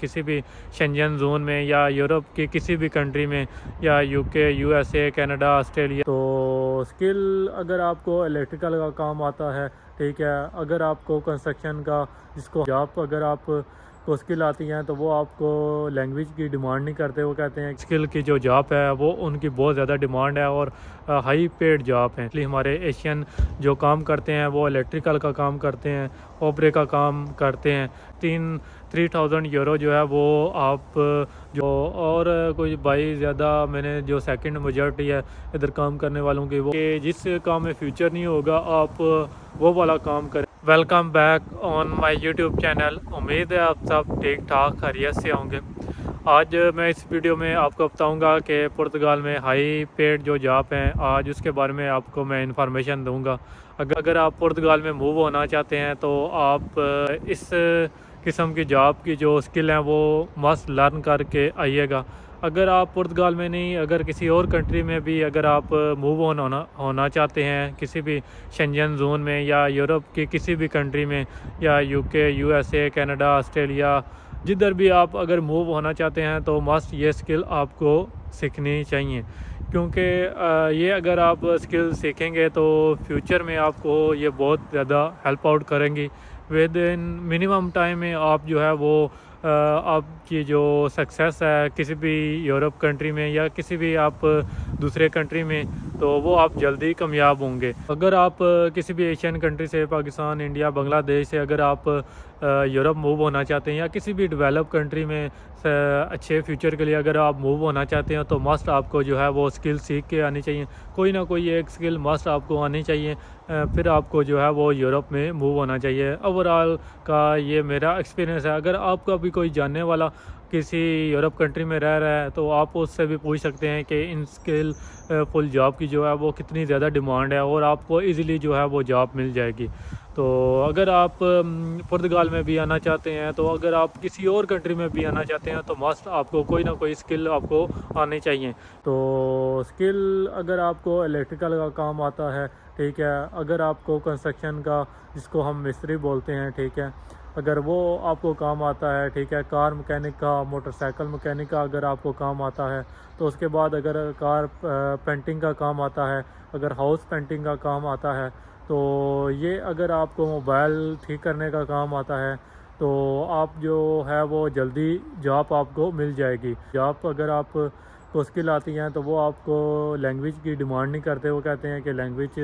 किसी भी Shenzhen zone में या यूरोप की किसी भी कंट्री में या यूके, यूएसए, कनाडा, ऑस्ट्रेलिया। तो स्किल अगर आपको इलेक्ट्रिकल का काम आता है, ठीक है, अगर आपको कंस्ट्रक्शन का जिसको जॉब अगर आप को स्किल आती हैं तो वो आपको लैंग्वेज की डिमांड नहीं करते। वो कहते हैं स्किल की जो जॉब है वो उनकी बहुत ज़्यादा डिमांड है और हाई पेड जॉब है। इसलिए हमारे एशियन जो काम करते हैं वो इलेक्ट्रिकल का काम करते हैं, ओपरे का काम करते हैं। 3000 यूरो जो है वो आप जो और कोई भाई ज़्यादा मैंने जो सेकंड मेजॉरिटी है इधर काम करने वालों की वो कि जिस काम में फ्यूचर नहीं होगा आप वो वाला काम करें। Welcome back on my YouTube channel. उम्मीद है आप सब ठीक ठाक खैरियत से होंगे। आज मैं इस वीडियो में आपको बताऊंगा कि पुर्तगाल में हाई पेड जो जॉब हैं, आज उसके बारे में आपको मैं इंफॉर्मेशन दूंगा। अगर आप पुर्तगाल में मूव होना चाहते हैं तो आप इस किस्म की जॉब की जो स्किल हैं वो मस्ट लर्न करके आइएगा। अगर आप पुर्तगाल में नहीं, अगर किसी और कंट्री में भी अगर आप मूव होना चाहते हैं, किसी भी शेंजन जोन में या यूरोप की किसी भी कंट्री में या यूके, यूएसए, कनाडा, ऑस्ट्रेलिया, जिधर भी आप अगर मूव होना चाहते हैं तो मस्ट ये स्किल आपको सीखनी चाहिए। क्योंकि ये अगर आप स्किल सीखेंगे तो फ्यूचर में आपको ये बहुत ज़्यादा हेल्प आउट करेंगी। विद इन मिनिमम टाइम में आप जो है वो आपकी जो सक्सेस है किसी भी यूरोप कंट्री में या किसी भी आप दूसरे कंट्री में, तो वो आप जल्दी कामयाब होंगे। अगर आप किसी भी एशियन कंट्री से, पाकिस्तान, इंडिया, बांग्लादेश से अगर आप यूरोप मूव होना चाहते हैं या किसी भी डेवलप कंट्री में अच्छे फ्यूचर के लिए अगर आप मूव होना चाहते हैं तो मस्ट आपको जो है वो स्किल सीख के आनी चाहिए। कोई ना कोई एक स्किल मस्ट आपको आनी चाहिए, फिर आपको जो है वो यूरोप में मूव होना चाहिए। ओवरऑल का ये मेरा एक्सपीरियंस है। अगर आपका भी कोई जानने वाला किसी यूरोप कंट्री में रह रहा है तो आप उससे भी पूछ सकते हैं कि इन स्किल फुल जॉब की जो है वो कितनी ज़्यादा डिमांड है और आपको इजीली जो है वो जॉब मिल जाएगी। तो अगर आप पुर्तगाल में भी आना चाहते हैं, तो अगर आप किसी और कंट्री में भी आना चाहते हैं तो मस्ट आपको कोई ना कोई स्किल आपको आनी चाहिए। तो स्किल अगर आपको इलेक्ट्रिकल का काम आता है, ठीक है, अगर आपको कंस्ट्रक्शन का जिसको हम मिस्त्री बोलते हैं, ठीक है, अगर वो आपको काम आता है, ठीक है, कार मैकेनिक का, मोटरसाइकिल मैकेनिक का अगर आपको काम आता है, तो उसके बाद अगर कार पेंटिंग का काम आता है, अगर हाउस पेंटिंग का काम आता है, तो ये अगर आपको मोबाइल ठीक करने का काम आता है तो आप जो है वो जल्दी जॉब आपको मिल जाएगी। जॉब अगर आप को स्किल आती हैं तो वो आपको लैंग्वेज की डिमांड नहीं करते। वो कहते हैं कि लैंग्वेज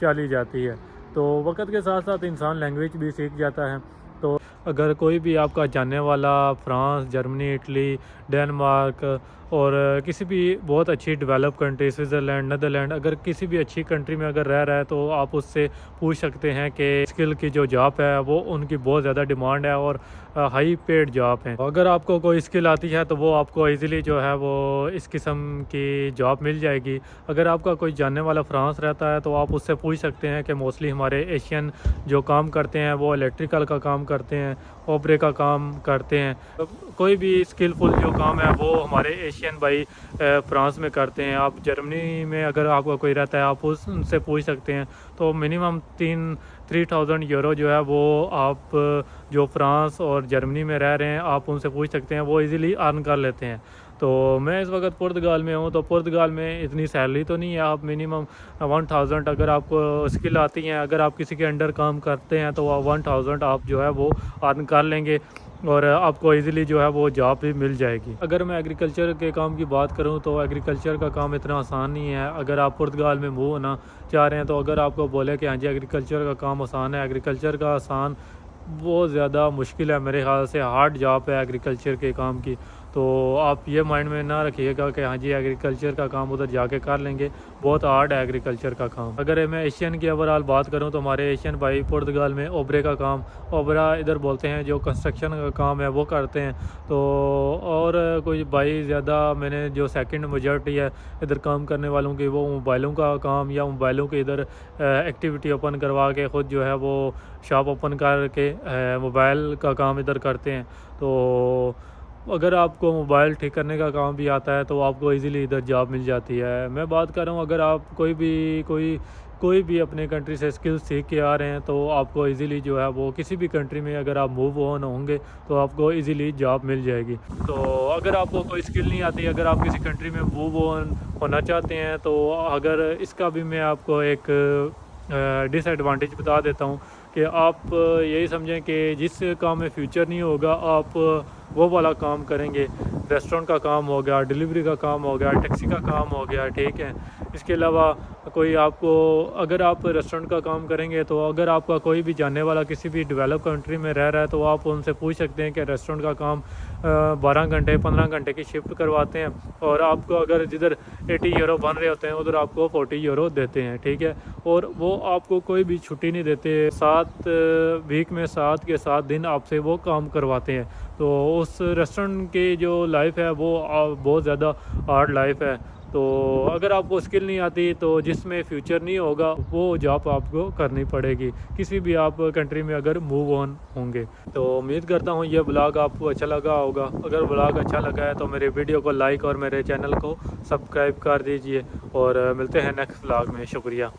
चली जाती है, तो वक्त के साथ साथ इंसान लैंग्वेज भी सीख जाता है। तो अगर कोई भी आपका जानने वाला फ्रांस, जर्मनी, इटली, डेनमार्क और किसी भी बहुत अच्छी डेवलप कंट्री, स्विट्ज़रलैंड, नीदरलैंड, अगर किसी भी अच्छी कंट्री में अगर रह रहा है तो आप उससे पूछ सकते हैं कि स्किल की जो जॉब है वो उनकी बहुत ज़्यादा डिमांड है और हाई पेड जॉब है। अगर आपको कोई स्किल आती है तो वो आपको इजीली जो है वो इस किस्म की जॉब मिल जाएगी। अगर आपका कोई जानने वाला फ्रांस रहता है तो आप उससे पूछ सकते हैं कि मोस्टली हमारे एशियन जो काम करते हैं वो इलेक्ट्रिकल का काम करते हैं, ओपरे का काम करते हैं। कोई भी स्किलफुल जो काम है वो हमारे एशियन भाई फ्रांस में करते हैं। आप जर्मनी में अगर आपका कोई रहता है आप उनसे पूछ सकते हैं। तो मिनिमम 3000 यूरो जो है वो आप जो फ्रांस और जर्मनी में रह रहे हैं आप उनसे पूछ सकते हैं, वो इजीली अर्न कर लेते हैं। तो मैं इस वक्त पुर्तगाल में हूँ, तो पुर्तगाल में इतनी सैलरी तो नहीं है। आप मिनिमम 1000 अगर आपको स्किल आती हैं, अगर आप किसी के अंडर काम करते हैं तो 1000 आप जो है वो अर्न कर लेंगे और आपको इजीली जो है वो जॉब भी मिल जाएगी। अगर मैं एग्रीकल्चर के काम की बात करूं तो एग्रीकल्चर का काम इतना आसान नहीं है। अगर आप पुर्तगाल में मूव होना चाह रहे हैं तो अगर आपको बोले कि हाँ जी एग्रीकल्चर का काम आसान है, एग्रीकल्चर का आसान बहुत ज़्यादा मुश्किल है। मेरे ख्याल से हार्ड जॉब है एग्रीकल्चर के काम की। तो आप ये माइंड में ना रखिएगा कि हाँ जी एग्रीकल्चर का काम उधर जाके कर लेंगे, बहुत हार्ड है एग्रीकल्चर का काम। अगर मैं एशियन की ओवरऑल बात करूं तो हमारे एशियन भाई पुर्तगाल में ओबरे का काम, ओबरा इधर बोलते हैं, जो कंस्ट्रक्शन का काम है वो करते हैं। तो और कोई भाई ज़्यादा मैंने जो सेकंड मेजॉरिटी है इधर काम करने वालों की वो मोबाइलों का काम या मोबाइलों के इधर एक्टिविटी ओपन करवा के ख़ुद जो है वो शॉप ओपन करके मोबाइल का काम इधर करते हैं। तो अगर आपको मोबाइल ठीक करने का काम भी आता है तो आपको इजीली इधर जॉब मिल जाती है। मैं बात कर रहा हूँ अगर आप कोई कोई भी अपने कंट्री से स्किल सीख के आ रहे हैं तो आपको इजीली जो है वो किसी भी कंट्री में अगर आप मूव ऑन होंगे तो आपको इजीली जॉब मिल जाएगी। तो अगर आपको कोई स्किल नहीं आती, अगर आप किसी कंट्री में मूव ऑन होना चाहते हैं, तो अगर इसका भी मैं आपको एक डिसएडवांटेज बता देता हूँ कि आप यही समझें कि जिस काम में फ्यूचर नहीं होगा आप वो वाला काम करेंगे। रेस्टोरेंट का काम हो गया, डिलीवरी का काम हो गया, टैक्सी का काम हो गया, ठीक है। इसके अलावा कोई आपको, अगर आप रेस्टोरेंट का काम करेंगे तो अगर आपका कोई भी जानने वाला किसी भी डेवलप कंट्री में रह रहा है तो आप उनसे पूछ सकते हैं कि रेस्टोरेंट का काम 12 घंटे 15 घंटे की शिफ्ट करवाते हैं और आपको अगर जिधर 80 यूरो बन रहे होते हैं उधर आपको 40 यूरो देते हैं, ठीक है। और वो आपको कोई भी छुट्टी नहीं देते, 7 वीक में 7 के 7 दिन आपसे वो काम करवाते हैं। तो उस रेस्टोरेंट की जो लाइफ है वो बहुत ज़्यादा हार्ड लाइफ है। तो अगर आपको स्किल नहीं आती तो जिसमें फ्यूचर नहीं होगा वो जॉब आपको करनी पड़ेगी किसी भी आप कंट्री में अगर मूव ऑन होंगे। तो उम्मीद करता हूँ ये ब्लॉग आपको अच्छा लगा होगा। अगर ब्लॉग अच्छा लगा है तो मेरे वीडियो को लाइक और मेरे चैनल को सब्सक्राइब कर दीजिए और मिलते हैं नेक्स्ट ब्लॉग में। शुक्रिया।